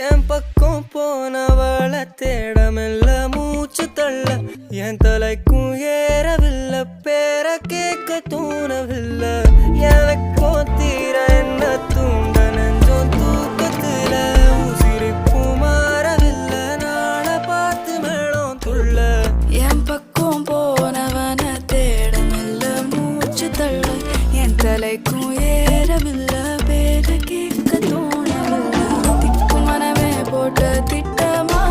என் பக்கம் போனவள தேடமில்ல மூச்சு தள்ள என் தலைக்கும் ஏறவில்லை பேர கேட்க தூணவில்லை எனக்கும் தீர என்ன தூண்ட நெஞ்சோம் தூக்கத்துல உசிரிப்பு மாறவில்லை நாள பார்த்து மேளம் துள்ள என் பக்கம் போனவன தேடமில்ல மூச்சு தள்ள என் தலைக்கும் ஏறவில்லை பேர கேட்க தோணவில்லை திக்கு மனமே போட்ட திட்டமா